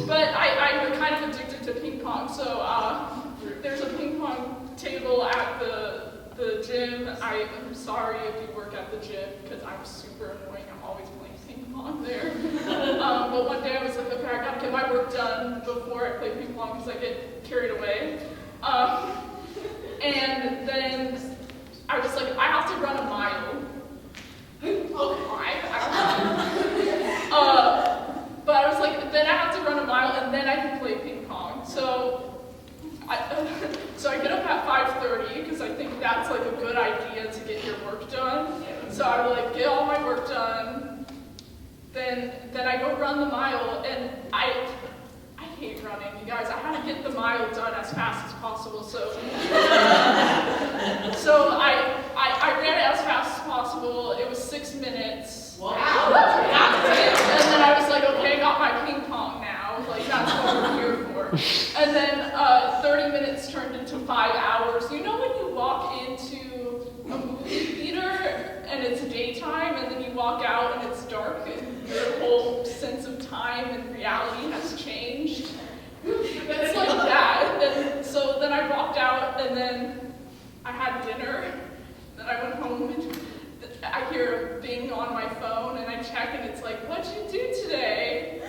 Speaker 6: but I'm kind of addicted to ping pong, so there's a ping pong table at the gym. I'm sorry if you work at the gym, because I'm super annoying. I'm always playing ping pong there. But one day I was like, okay, I gotta get my work done before I play ping pong, because I get carried away. And then I was like, I have to run a mile. Okay, I don't know. But I was like, then I have to run a mile and then I can play ping pong. So I get up at 5:30 because I think that's like a good idea to get your work done. So I would like get all my work done. Then I go run the mile, and I hate running, you guys. I had to get the mile done as fast as possible. So I ran it as fast as possible. It was 6 minutes.
Speaker 5: Wow.
Speaker 6: And then I was like, okay, I got my ping pong now. Like, that's what we're here for. And then 30 minutes turned into 5 hours. You know when you walk into a movie theater and it's daytime, and then you walk out and it's dark, and your whole sense of time and reality has changed? It's like that. And so then I walked out, and then I had dinner. Then I went home, and I hear a bing on my phone, and I check, and it's like, what'd you do today?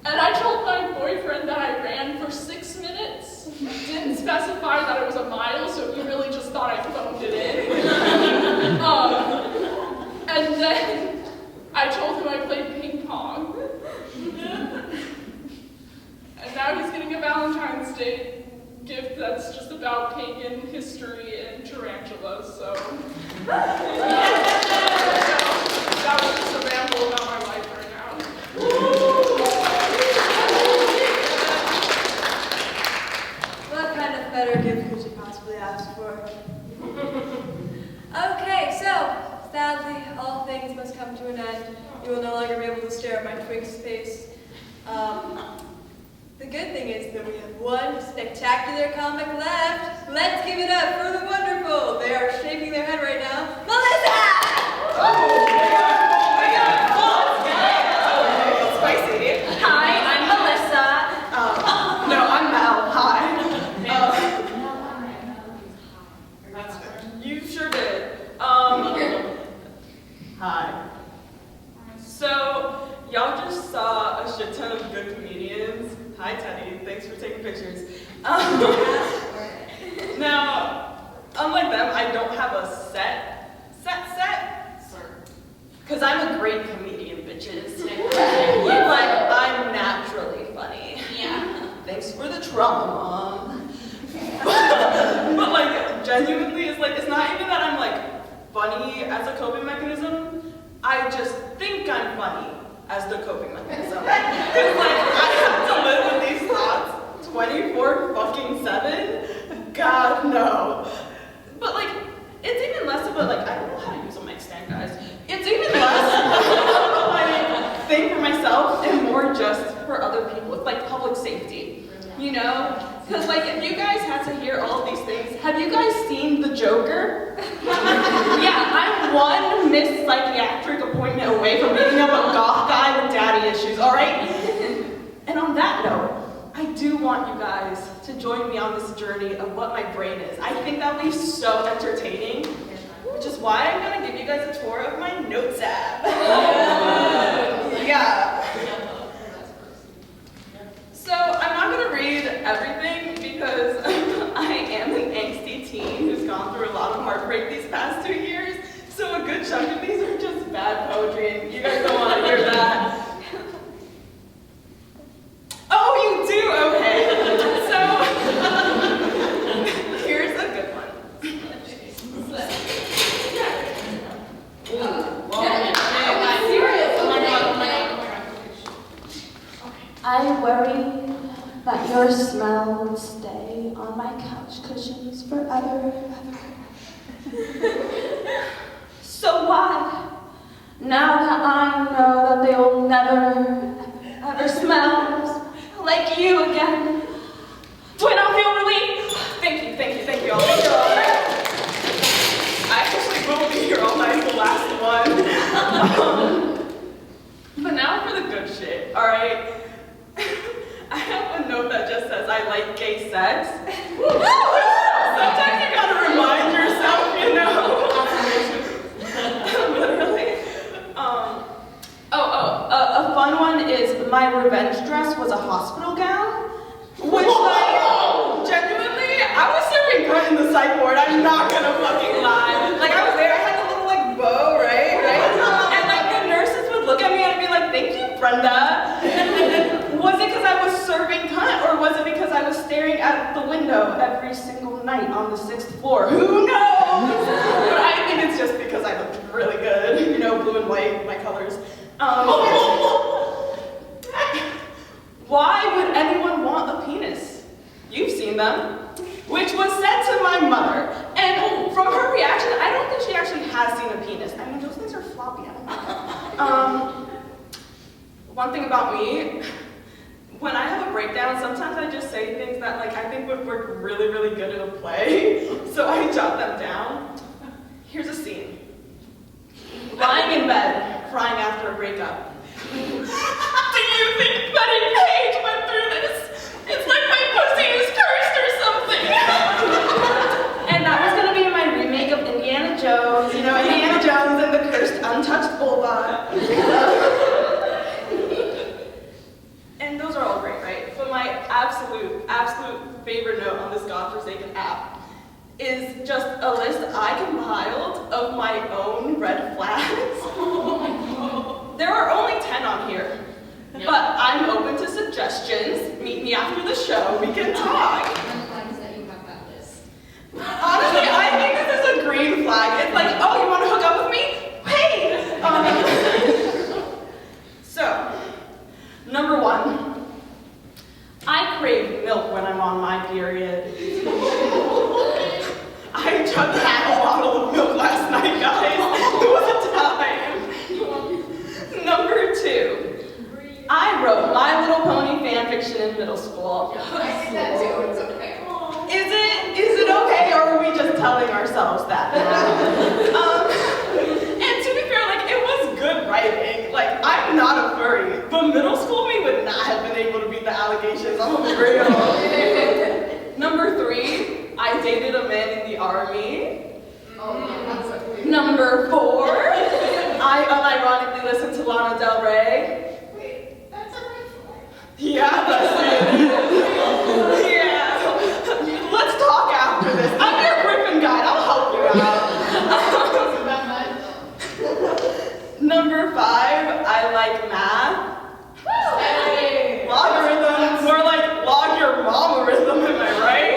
Speaker 6: And I told my boyfriend that I ran for 6 minutes. Didn't specify that it was a mile, so he really just thought I phoned it in. And then I told him I played ping pong. And now he's getting a Valentine's Day gift that's just about pagan history and tarantulas, so. That was just a ramble about my life right now.
Speaker 1: What kind of better gift could you possibly ask for? Okay, so sadly, all things must come to an end. You will no longer be able to stare at my twink's face. The good thing is that we have one spectacular comic left. Let's give it up for the wonderful. They are shaking their head right now. Melissa!
Speaker 7: Spicy. Hi, I'm Melissa. No, I'm Mel. Hi. You sure did. Hi. So, y'all just saw a shit ton of good comedians. Hi, Teddy. Thanks for taking pictures. Now, unlike them, I don't have a set. Because I'm a great comedian, bitches. Like, I'm naturally funny.
Speaker 2: Yeah.
Speaker 7: Thanks for the trauma, Mom. But like, genuinely, it's not even that I'm like funny as a coping mechanism. I just think I'm funny as the coping mechanism. Because like, I have to live with these thoughts 24/7. God, no. But like, it's even less of a like, I don't know how to use a mic stand, guys. It's even less of a like thing for myself and more just for other people. It's like public safety, you know? Because like, if you guys had to hear all of these things, have you guys seen The Joker? Yeah, I'm one missed psychiatric appointment away from beating up a goth guy with daddy issues, all right? And on that note, I do want you guys to join me on this journey of what my brain is. I think that would be so entertaining, which is why I'm gonna give you guys a tour of my notes app. Yeah. So I'm not gonna read everything because I am an angsty teen who's gone through a lot of heartbreak these past 2 years. So a good chunk of these are just bad poetry, and you guys don't want to hear that.
Speaker 8: I worried that your smell would stay on my couch cushions forever. So why? Now that I know that they will never, ever smell like you again.
Speaker 7: Do I not feel relief? Thank you. I'll be here all night. I actually will be here all night, the last one. But now for the good shit, alright? I have a note that just says, I like gay sex. Sometimes you gotta remind yourself, you know? Literally. A fun one is my revenge dress was a hospital gown, which like, genuinely, I was serving grunt in the psych ward, I'm not gonna fucking lie. Like I was there, I had the little like bow, right? And like the nurses would look at me and be like, thank you, Brenda. Was it because I was serving cunt, or was it because I was staring at the window every single night on the 6th floor? Who knows? But I think it's just because I looked really good, you know, blue and white, my colors. Why would anyone want a penis? You've seen them. Which was said to my mother. And from her reaction, I don't think she actually has seen a penis. I mean, those things are floppy. I don't like them. One thing about me, when I have a breakdown, sometimes I just say things that like I think would work really, really good in a play. So I jot them down. Here's a scene. Lying in bed, crying after a breakup. Do you think Betty Page went through this? It's like my pussy is cursed or something. And that was gonna be my remake of Indiana Jones, you know, Indiana Jones and the Cursed Untouched Vulva. And those are all great, right? But my absolute favorite note on this godforsaken app is just a list I compiled of my own red flags. There are only 10 on here, but I'm open to suggestions. Meet me after the show, we can talk. Honestly, I think this is a green flag. It's like, oh, you want to hook up with me? Hey! So, number 1, I crave milk when I'm on my period. I chugged half a bottle of milk last night, guys. It was a time. Number 2, I wrote My Little Pony fanfiction in middle school.
Speaker 4: I did that too. It's okay.
Speaker 7: Is it okay, or are we just telling ourselves that? And to be fair, like, it was good writing. Like, I'm not a furry, but middle school me would not have been able to beat the allegations. I'm real. Number 3, I dated a man in the army. Number 4, I unironically listened to Lana Del Rey.
Speaker 4: Wait, that's a red flag.
Speaker 7: Yeah, that's it. Yeah. Let's talk after this. I'm your Griffin guide. I'll help you out. Number 5, I like math.
Speaker 4: Hey.
Speaker 7: Logarithms. More like log your mamarism, am I right?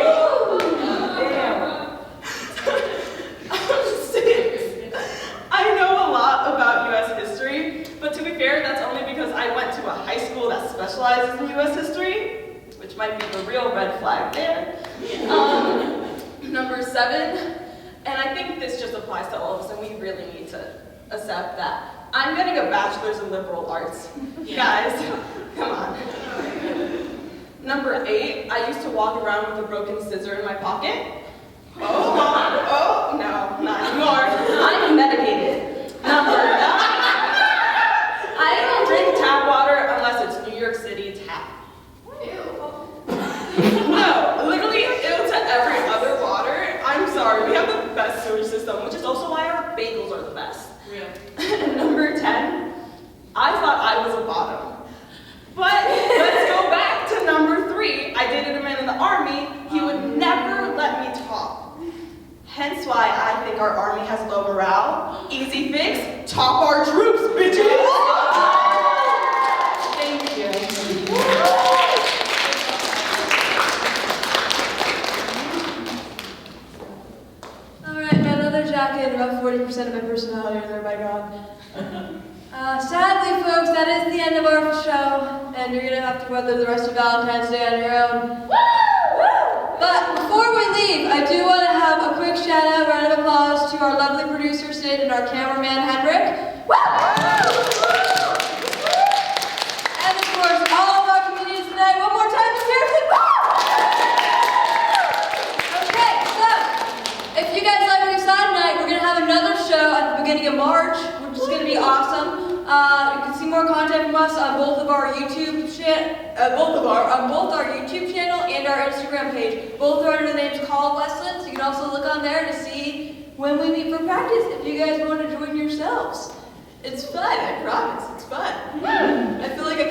Speaker 7: Damn. 6, I know a lot about U.S. history, but to be fair, that's only because I went to a high school that specializes in U.S. history, which might be the real red flag there. Number 7, and I think this just applies to all of us, and we really need to accept that. I'm getting a bachelor's in liberal arts. Guys, come on. Number 8, I used to walk around with a broken scissor in my pocket. Oh, no, not anymore. I'm medicated. Number 9, I don't drink tap water unless it's New York City tap. No, literally ew to every other water. I'm sorry, we have the best sewage system, which is also why our bagels are the best.
Speaker 2: Real.
Speaker 7: And number 10, I thought I was a bottom. But let's go back to number 3. I dated a man in the army. He would never let me talk. Hence why I think our army has low morale. Easy fix, top our troops, bitches! Thank you.
Speaker 1: Alright, my leather jacket and about 40% of my personality are there, by God. Sadly, folks, that is the end of our show, and you're gonna have to weather the rest of Valentine's Day on your own. But before we leave, I do want to have a quick shout out, round of applause to our lovely producer Sid and our cameraman Henrik. And of course, all of our comedians tonight. One more time, seriously. Okay, so if you guys like what you saw tonight, we're gonna have another show at the beginning of March, which is gonna be awesome. You can see more content from us on both of our YouTube on both our YouTube channel and our Instagram page. Both are under the names Call of Westland, so you can also look on there to see when we meet for practice if you guys want to join yourselves. It's fun, I promise, it's fun. I feel like I